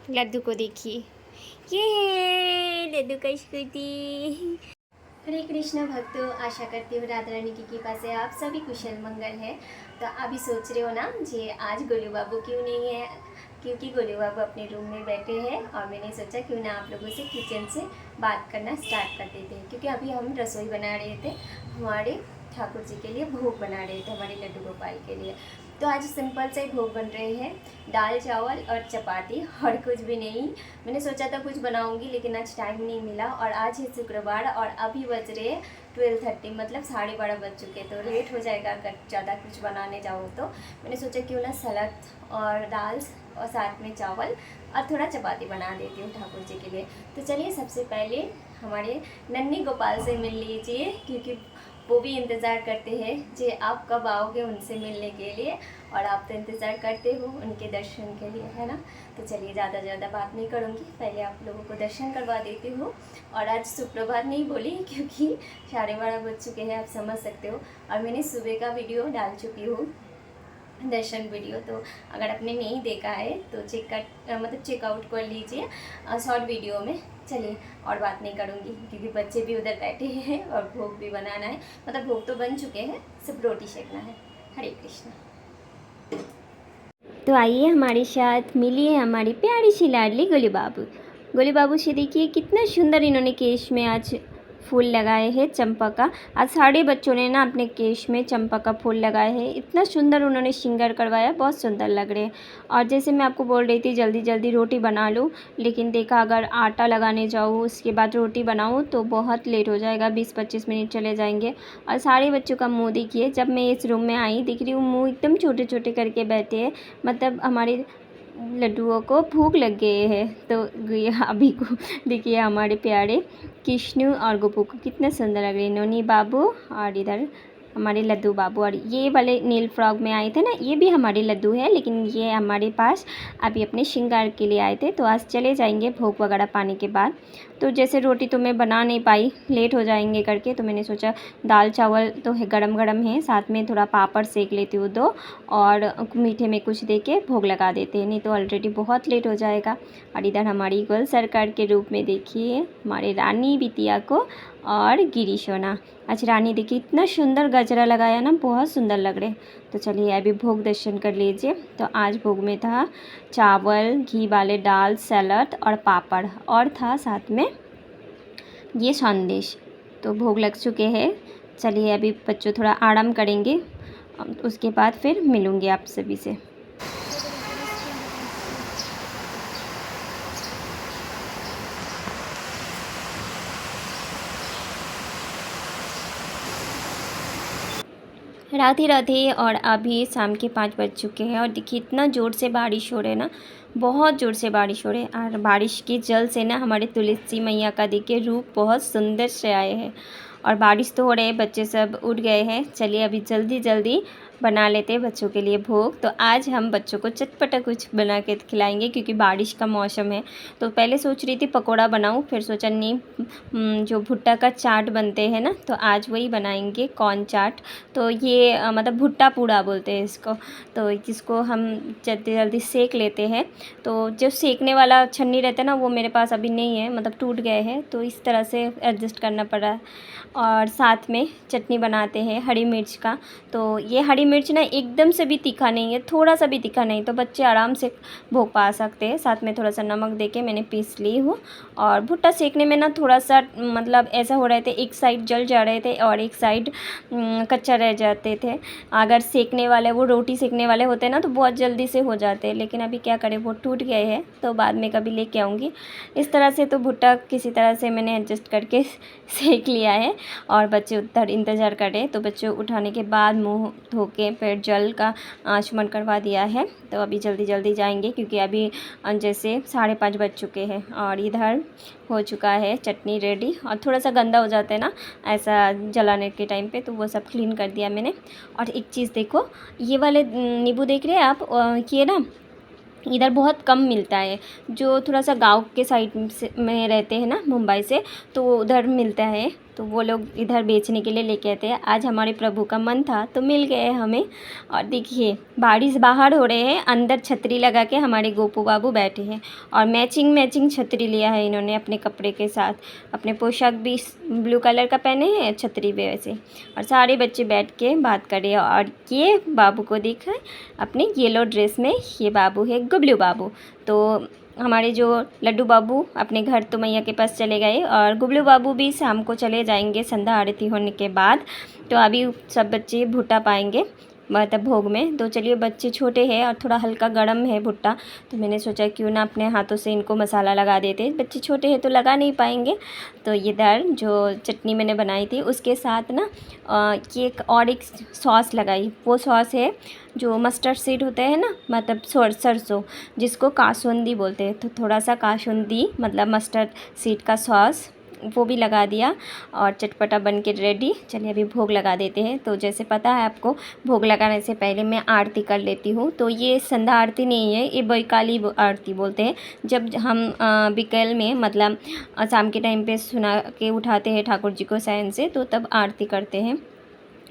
लड्डू को देखिए, ये लड्डू का स्कूटी। हरे कृष्णा भक्तों, आशा करती हूँ राधा रानी की कृपा से आप सभी कुशल मंगल है। तो अभी सोच रहे हो ना जी आज गोलू बाबू क्यों नहीं है, क्योंकि गोलू बाबू अपने रूम में बैठे हैं और मैंने सोचा क्यों ना आप लोगों से किचन से बात करना स्टार्ट कर देते हैं। क्योंकि अभी हम रसोई बना रहे थे, हमारे ठाकुर जी के लिए भोग बना रहे थे, हमारे लड्डू गोपाल के लिए। तो आज सिंपल से भोग बन रहे हैं, दाल चावल और चपाती और कुछ भी नहीं। मैंने सोचा था कुछ बनाऊंगी लेकिन आज टाइम नहीं मिला और आज है शुक्रवार और अभी बज रहे 12:30, मतलब 12:30 बज चुके। तो लेट हो जाएगा अगर ज़्यादा कुछ बनाने जाऊँ तो। मैंने सोचा क्यों ना सलाद और दाल और साथ में चावल और थोड़ा चपाती बना देती हूँ ठाकुर जी के लिए। तो चलिए सबसे पहले हमारे नन्ही गोपाल से मिल लीजिए, क्योंकि वो भी इंतज़ार करते हैं जी आप कब आओगे उनसे मिलने के लिए, और आप तो इंतज़ार करते हो उनके दर्शन के लिए, है ना। तो चलिए ज़्यादा बात नहीं करूँगी, पहले आप लोगों को दर्शन करवा देती हूँ। और आज सुप्रभात नहीं बोली क्योंकि 12:30 बज चुके हैं, आप समझ सकते हो। और मैंने सुबह का वीडियो डाल चुकी हूँ, दर्शन वीडियो। तो अगर आपने नहीं देखा है तो चेकआउट कर लीजिए शॉर्ट वीडियो में। चलिए और बात नहीं करूँगी क्योंकि बच्चे भी उधर बैठे हैं और भोग भी बनाना है, मतलब भोग तो बन चुके हैं, सिर्फ रोटी सेकना है। हरे कृष्णा। तो आइए हमारे साथ मिलिए हमारी प्यारी सी लाडली गोलू बाबू। गोलू बाबू से देखिए कितना सुंदर इन्होंने केश में आज फूल लगाए हैं चंपा का। आज सारे बच्चों ने ना अपने केश में चंपा का फूल लगाए हैं, इतना सुंदर उन्होंने श्रृंगार करवाया, बहुत सुंदर लग रहे हैं। और जैसे मैं आपको बोल रही थी जल्दी जल्दी रोटी बना लूँ, लेकिन देखा अगर आटा लगाने जाऊँ उसके बाद रोटी बनाऊँ तो बहुत लेट हो जाएगा, 20-25 मिनट चले जाएंगे। और सारे बच्चों का मुँह देखिए, जब मैं इस रूम में आई दिख रही हूँ मुँह एकदम छोटे छोटे करके बैठे हैं, मतलब हमारे लड्डुओं को भूख लग गए हैं। तो ये अभी को देखिए हमारे प्यारे कृष्णु और गोपू को कितना सुंदर लग रहे हैं, नोनी बाबू और इधर हमारे लड्डू बाबू। और ये वाले नील फ्रॉक में आए थे ना, ये भी हमारे लड्डू है, लेकिन ये हमारे पास अभी अपने श्रृंगार के लिए आए थे। तो आज चले जाएंगे भोग वगैरह पाने के बाद। तो जैसे रोटी तो मैं बना नहीं पाई, लेट हो जाएंगे करके, तो मैंने सोचा दाल चावल तो है गरम गरम है, साथ में थोड़ा पापड़ सेक लेती हूँ दो, और मीठे में कुछ दे के भोग लगा देते हैं, नहीं तो ऑलरेडी बहुत लेट हो जाएगा। और इधर हमारी गोल सरकार के रूप में देखिए हमारे रानी बिटिया को और गिरी सोना। आज रानी देखिए इतना सुंदर गजरा लगाया ना, बहुत सुंदर लग रहे। तो चलिए अभी भोग दर्शन कर लीजिए। तो आज भोग में था चावल, घी वाले दाल, सलाद और पापड़, और था साथ में ये संदेश। तो भोग लग चुके हैं। चलिए अभी बच्चों थोड़ा आराम करेंगे, उसके बाद फिर मिलूँगी आप सभी से। राधे राधे। और अभी शाम के 5 बज चुके हैं और देखिए इतना ज़ोर से बारिश हो रहा है ना, बहुत ज़ोर से बारिश हो रही है। और बारिश की जल से ना हमारे तुलसी मैया का देखिए रूप बहुत सुंदर से आए हैं। और बारिश तो हो रही है, बच्चे सब उठ गए हैं। चलिए अभी जल्दी जल्दी बना लेते हैं बच्चों के लिए भोग। तो आज हम बच्चों को चटपटा कुछ बना के खिलाएंगे क्योंकि बारिश का मौसम है। तो पहले सोच रही थी पकोड़ा बनाऊं, फिर सोचा नहीं, जो भुट्टा का चाट बनते हैं ना, तो आज वही बनाएंगे, कॉर्न चाट। तो ये मतलब भुट्टा पूड़ा बोलते हैं इसको, तो जिसको हम जल्दी जल्दी सेक लेते हैं। तो जो सेकने वाला छन्नी रहता है ना, वो मेरे पास अभी नहीं है, मतलब टूट गए हैं, तो इस तरह से एडजस्ट करना पड़ा है। और साथ में चटनी बनाते हैं हरी मिर्च का। तो ये हरी मिर्च ना एकदम से भी तीखा नहीं है, थोड़ा सा भी तीखा नहीं, तो बच्चे आराम से भोग पा सकते हैं। साथ में थोड़ा सा नमक देके मैंने पीस ली हूँ। और भुट्टा सेकने में ना थोड़ा सा मतलब ऐसा हो रहे थे, एक साइड जल जा रहे थे और एक साइड कच्चा रह जाते थे। अगर सेकने वाले, वो रोटी सेकने वाले होते ना, तो बहुत जल्दी से हो जाते हैं, लेकिन अभी क्या करें वो टूट गए हैं, तो बाद में कभी लेके आऊँगी। इस तरह से तो भुट्टा किसी तरह से मैंने एडजस्ट करके सेक लिया है। और बच्चे उधर इंतज़ार कर रहे हैं, तो बच्चे उठाने के बाद मुंह धो के फिर जल का आचमन करवा दिया है। तो अभी जल्दी जल्दी जाएंगे क्योंकि अभी जैसे 5:30 बज चुके हैं। और इधर हो चुका है चटनी रेडी, और थोड़ा सा गंदा हो जाता है ना ऐसा जलाने के टाइम पे, तो वो सब क्लीन कर दिया मैंने। और एक चीज़ देखो, ये वाले नींबू देख रहे हैं आप, ये ना इधर बहुत कम मिलता है। जो थोड़ा सा गांव के साइड से में रहते हैं ना मुंबई से, तो उधर मिलता है। तो वो लोग इधर बेचने के लिए लेके आते हैं। आज हमारे प्रभु का मन था तो मिल गए हमें। और देखिए बारिश बाहर हो रहे हैं, अंदर छतरी लगा के हमारे गोपू बाबू बैठे हैं और मैचिंग मैचिंग छतरी लिया है इन्होंने अपने कपड़े के साथ। अपने पोशाक भी ब्लू कलर का पहने हैं, छतरी भी वैसे। और सारे बच्चे बैठ के बात कर रहे हैं। और ये बाबू को देखा अपने येलो ड्रेस में, ये बाबू है गुबलू बाबू। तो हमारे जो लड्डू बाबू अपने घर तो मैया के पास चले गए और गुबलू बाबू भी शाम को चले जाएंगे संध्या आरती होने के बाद। तो अभी सब बच्चे भुट्टा पाएंगे मतलब भोग में। तो चलिए बच्चे छोटे हैं और थोड़ा हल्का गर्म है भुट्टा, तो मैंने सोचा क्यों ना अपने हाथों से इनको मसाला लगा देते। बच्चे छोटे हैं तो लगा नहीं पाएंगे। तो ये दाल जो चटनी मैंने बनाई थी उसके साथ ना एक सॉस लगाई। वो सॉस है जो मस्टर्ड सीड होते हैं ना, मतलब सरसों, जिसको कासुंदी बोलते हैं। तो थोड़ा सा कासुंदी मतलब मस्टर्ड सीड का सॉस वो भी लगा दिया और चटपटा बन के रेडी। चलिए अभी भोग लगा देते हैं। तो जैसे पता है आपको, भोग लगाने से पहले मैं आरती कर लेती हूँ। तो ये संध्या आरती नहीं है, ये बैकाली आरती बोलते हैं। जब हम बिकेल में मतलब शाम के टाइम पे सुना के उठाते हैं ठाकुर जी को शयन से, तो तब आरती करते हैं।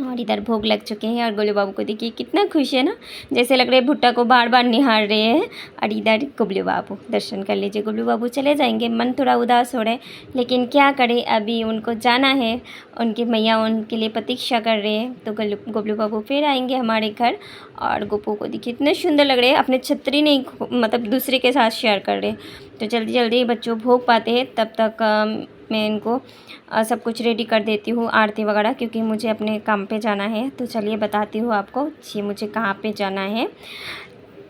और इधर भोग लग चुके हैं और गोलू बाबू को देखिए कितना खुश है ना, जैसे लग रहे हैं भुट्टा को बार बार निहार रहे हैं। और इधर गुबलू बाबू, दर्शन कर लीजिए। गुबलू बाबू चले जाएंगे, मन थोड़ा उदास हो रहा है लेकिन क्या करें, अभी उनको जाना है, उनकी मैया उनके लिए प्रतीक्षा कर रहे हैं। तो गुबलू बाबू फिर आएंगे हमारे घर। और गोपू को देखिए इतने सुंदर लग रहे हैं, अपने छतरी नहीं मतलब दूसरे के साथ शेयर कर रहे हैं। तो जल्दी जल्दी बच्चों भोग पाते हैं, तब तक मैं इनको सब कुछ रेडी कर देती हूँ आरती वगैरह, क्योंकि मुझे अपने काम पे जाना है। तो चलिए बताती हूँ आपको कि मुझे कहाँ पे जाना है।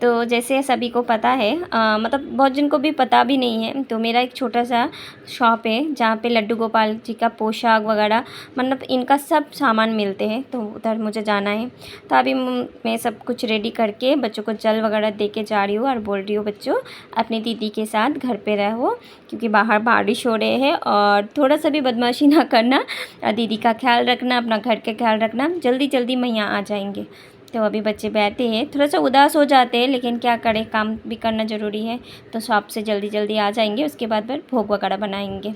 तो जैसे सभी को पता है मतलब बहुत जन को भी पता भी नहीं है, तो मेरा एक छोटा सा शॉप है जहाँ पे लड्डू गोपाल जी का पोशाक वगैरह मतलब इनका सब सामान मिलते हैं। तो उधर मुझे जाना है। तो अभी मैं सब कुछ रेडी करके बच्चों को जल वगैरह दे के जा रही हूँ और बोल रही हूँ बच्चों अपनी दीदी के साथ घर पे रहो, क्योंकि बाहर बारिश हो रहे हैं और थोड़ा सा भी बदमाशी ना करना, दीदी का ख्याल रखना, अपना घर का ख्याल रखना। जल्दी जल्दी मैया आ जाएंगे। तो अभी बच्चे बैठे हैं, थोड़ा सा उदास हो जाते हैं लेकिन क्या करें, काम भी करना ज़रूरी है। तो शॉप से जल्दी जल्दी आ जाएंगे, उसके बाद फिर भोग वगैरह बनाएंगे।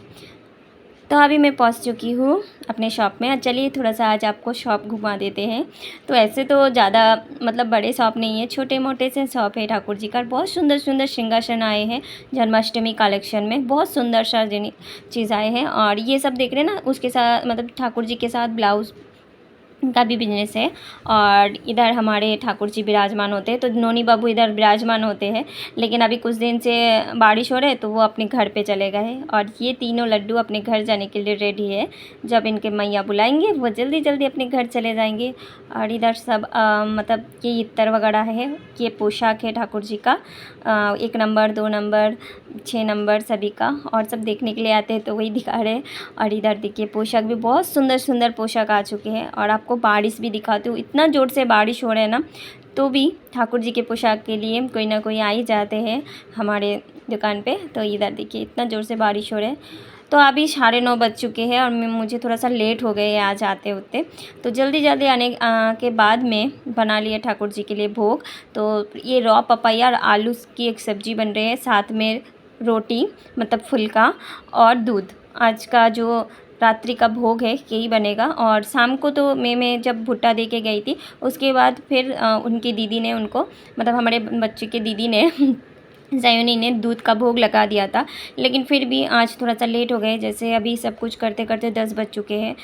तो अभी मैं पहुंच चुकी हूँ अपने शॉप में। चलिए थोड़ा सा आज आपको शॉप घुमा देते हैं। तो ऐसे तो ज़्यादा मतलब बड़े शॉप नहीं है, छोटे मोटे से शॉप है ठाकुर जी का। बहुत सुंदर सुंदर सिंहासन आए हैं जन्माष्टमी कलेक्शन में, बहुत सुंदर सा चीज़ आए हैं। और ये सब देख रहे हैं ना, उसके साथ मतलब ठाकुर जी के साथ ब्लाउज़ का भी बिजनेस है। और इधर हमारे ठाकुर जी विराजमान होते हैं, तो नोनी बाबू इधर विराजमान होते हैं। लेकिन अभी कुछ दिन से बारिश हो रहे है तो वो अपने घर पे चले गए। और ये तीनों लड्डू अपने घर जाने के लिए रेडी है। जब इनके मैया बुलाएंगे वो जल्दी जल्दी अपने घर चले जाएंगे। और इधर सब मतलब ये इत्तर वगैरह है, ये पोशाक है ठाकुर जी का 1 नंबर 2 नंबर 6 नंबर सभी का। और सब देखने के लिए आते हैं तो वही दिखा रहे हैं। और इधर देखिए पोशाक भी बहुत सुंदर सुंदर पोशाक आ चुके हैं। और आपको बारिश भी दिखाती हूँ, इतना ज़ोर से बारिश हो रहा है ना, तो भी ठाकुर जी के पोशाक के लिए कोई ना कोई आ ही जाते हैं हमारे दुकान पे। तो इधर देखिए इतना ज़ोर से बारिश हो रहा है। तो अभी 9:30 बज चुके हैं और मुझे थोड़ा सा लेट हो गए आज आते होते। तो जल्दी जल्दी आने के बाद में बना लिया ठाकुर जी के लिए भोग। तो ये रॉ पपाया और आलू की एक सब्ज़ी बन रही है, साथ में रोटी मतलब फुल्का और दूध। आज का जो रात्रि का भोग है यही बनेगा। और शाम को तो मैं जब भुट्टा दे के गई थी उसके बाद फिर उनकी दीदी ने उनको मतलब हमारे बच्चे के दीदी ने ज़ायोनी ने दूध का भोग लगा दिया था। लेकिन फिर भी आज थोड़ा सा लेट हो गए, जैसे अभी सब कुछ करते करते 10 बज चुके हैं।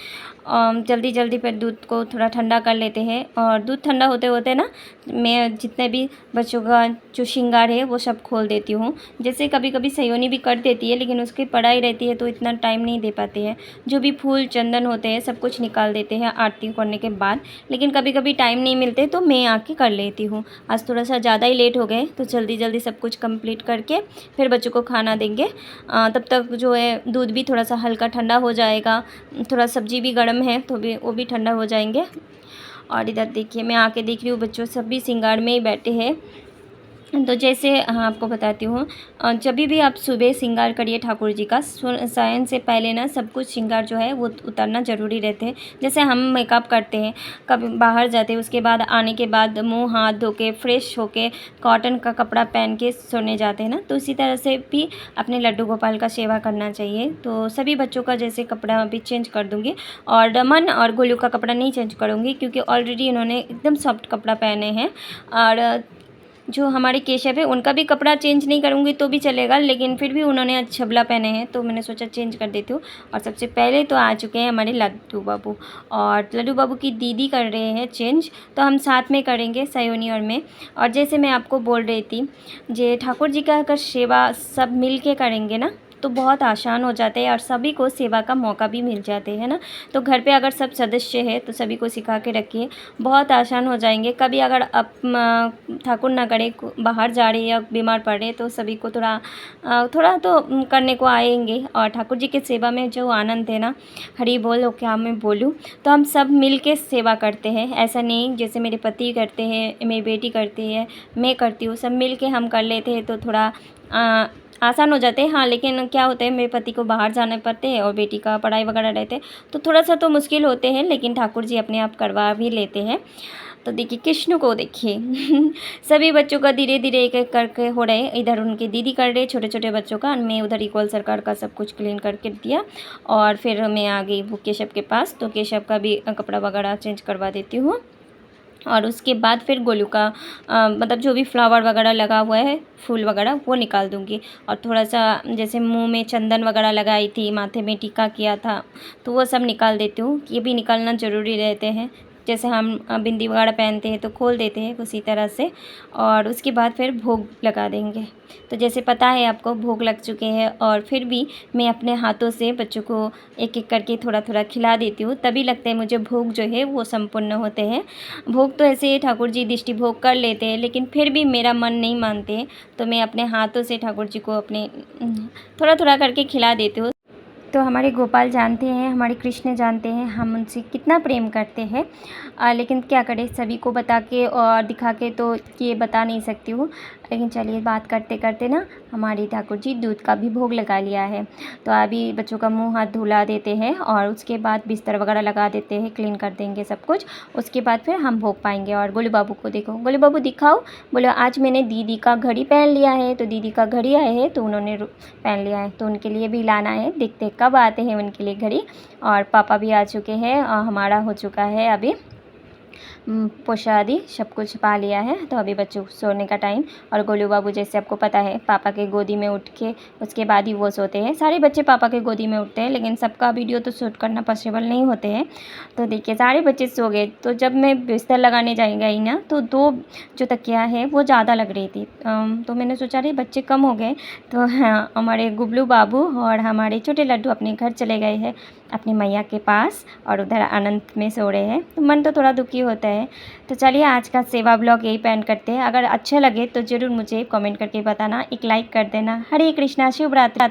जल्दी जल्दी फिर दूध को थोड़ा ठंडा कर लेते हैं। और दूध ठंडा होते होते ना मैं जितने भी बच्चों का जो श्रृंगार है वो सब खोल देती हूँ। जैसे कभी कभी सयोनी भी कर देती है लेकिन उसकी पढ़ाई रहती है तो इतना टाइम नहीं दे पाते हैं। जो भी फूल चंदन होते हैं सब कुछ निकाल देते हैं आरती करने के बाद। लेकिन कभी कभी टाइम नहीं मिलते तो मैं आके कर लेती हूँ। आज थोड़ा सा ज़्यादा ही लेट हो गए तो जल्दी जल्दी सब कुछ कंप्लीट करके फिर बच्चों को खाना देंगे। तब तक जो है दूध भी थोड़ा सा हल्का ठंडा हो जाएगा, थोड़ा सब्जी भी गर्म है तो भी वो भी ठंडा हो जाएंगे। और इधर देखिए मैं आके देख रही हूँ बच्चों सब भी श्रृंगार में ही बैठे हैं। तो जैसे हाँ आपको बताती हूँ, जब भी आप सुबह श्रृंगार करिए ठाकुर जी का, शयन से पहले ना सब कुछ श्रृंगार जो है वो उतारना ज़रूरी रहते हैं। जैसे हम मेकअप करते हैं, कभी बाहर जाते हैं, उसके बाद आने के बाद मुंह हाथ धो के फ्रेश होके कॉटन का कपड़ा पहन के सोने जाते हैं ना, तो इसी तरह से भी अपने लड्डू गोपाल का सेवा करना चाहिए। तो सभी बच्चों का जैसे कपड़ा अभी चेंज कर दूँगी, और रमन और गोलू का कपड़ा नहीं चेंज करूँगी क्योंकि ऑलरेडी इन्होंने एकदम सॉफ्ट कपड़ा पहने हैं। और जो हमारे केशव है उनका भी कपड़ा चेंज नहीं करूँगी तो भी चलेगा, लेकिन फिर भी उन्होंने आज छबला पहने हैं तो मैंने सोचा चेंज कर देती हूँ। और सबसे पहले तो आ चुके हैं हमारे लड्डू बाबू, और लड्डू बाबू की दीदी कर रहे हैं चेंज, तो हम साथ में करेंगे सयोनी और मैं। और जैसे मैं आपको बोल रही थी, जे ठाकुर जी का अगर सेवा सब मिल के करेंगे ना तो बहुत आसान हो जाता है और सभी को सेवा का मौका भी मिल जाते हैं ना। तो घर पे अगर सब सदस्य है तो सभी को सिखा के रखिए, बहुत आसान हो जाएंगे। कभी अगर अब ठाकुर ना करे, बाहर जा रहे या बीमार पड़ रहे तो सभी को थोड़ा तो करने को आएंगे। और ठाकुर जी की सेवा में जो आनंद है ना, हरी बोल क्या मैं बोलूँ, तो हम सब मिल के सेवा करते हैं। ऐसा नहीं जैसे मेरे पति करते हैं, मेरी बेटी करती है, मैं करती हूँ, सब मिल के हम कर लेते हैं तो थोड़ा आसान हो जाते हैं। हाँ, लेकिन क्या होता है, मेरे पति को बाहर जाने पड़ते हैं और बेटी का पढ़ाई वगैरह रहते हैं तो थोड़ा सा तो मुश्किल होते हैं, लेकिन ठाकुर जी अपने आप करवा भी लेते हैं। तो देखिए कृष्ण को देखिए सभी बच्चों का धीरे धीरे एक एक करके हो रहे हैं। इधर उनकी दीदी कर रहे छोटे छोटे बच्चों का, मैं उधर इक्वल सरकार का सब कुछ क्लीन करके दिया। और फिर मैं आ गई वो केशव के पास, तो केशव का भी कपड़ा वगैरह चेंज करवा देती हूँ। और उसके बाद फिर गोलू का मतलब जो भी फ्लावर वगैरह लगा हुआ है, फूल वगैरह, वो निकाल दूँगी। और थोड़ा सा जैसे मुंह में चंदन वगैरह लगाई थी, माथे में टीका किया था, तो वो सब निकाल देती हूँ। ये भी निकालना ज़रूरी रहते हैं। जैसे हम बिंदी वगैरह पहनते हैं तो खोल देते हैं उसी तरह से। और उसके बाद फिर भोग लगा देंगे। तो जैसे पता है आपको, भोग लग चुके हैं और फिर भी मैं अपने हाथों से बच्चों को एक एक करके थोड़ा थोड़ा खिला देती हूँ, तभी लगता है मुझे भोग जो है वो संपूर्ण होते हैं। भोग तो ऐसे ठाकुर जी दृष्टि भोग कर लेते हैं, लेकिन फिर भी मेरा मन नहीं मानते, तो मैं अपने हाथों से ठाकुर जी को अपने थोड़ा थोड़ा करके खिला देती हूँ। तो हमारे गोपाल जानते हैं, हमारे कृष्ण जानते हैं हम उनसे कितना प्रेम करते हैं। लेकिन क्या करें, सभी को बता के और दिखा के तो ये बता नहीं सकती हूँ। लेकिन चलिए, बात करते करते ना हमारी ठाकुर जी दूध का भी भोग लगा लिया है। तो अभी बच्चों का मुंह हाथ धुला देते हैं और उसके बाद बिस्तर वगैरह लगा देते हैं, क्लीन कर देंगे सब कुछ। उसके बाद फिर हम भोग पाएंगे। और गोलू बाबू को देखो, गोलू बाबू दिखाओ, बोलो आज मैंने दीदी का घड़ी पहन लिया है। तो दीदी का घड़ी आए है तो उन्होंने पहन लिया है, तो उनके लिए भी लाना है। देखते कब आते हैं उनके लिए घड़ी। और पापा भी आ चुके हैं, हमारा हो चुका है अभी पोशादी, सब कुछ पा लिया है। तो अभी बच्चों सोने का टाइम। और गोलू बाबू जैसे आपको पता है, पापा के गोदी में उठ के उसके बाद ही वो सोते हैं। सारे बच्चे पापा के गोदी में उठते हैं, लेकिन सबका वीडियो तो शूट करना पॉसिबल नहीं होते हैं। तो देखिए सारे बच्चे सो गए। तो जब मैं बिस्तर लगाने गई ना, तो 2 जो तकिया है वो ज़्यादा लग रही थी। तो मैंने सोचा अरे बच्चे कम हो गए। तो हाँ, हमारे गुबलू बाबू और हमारे छोटे लड्डू अपने घर चले गए हैं, अपनी मैया के पास, और उधर अनंत में सो रहे हैं। तो मन तो थोड़ा दुखी होता है। तो चलिए आज का सेवा ब्लॉग यही पेंड करते हैं। अगर अच्छा लगे तो ज़रूर मुझे कमेंट करके बताना, एक लाइक कर देना। हरे कृष्णा, शुभ रात्रि।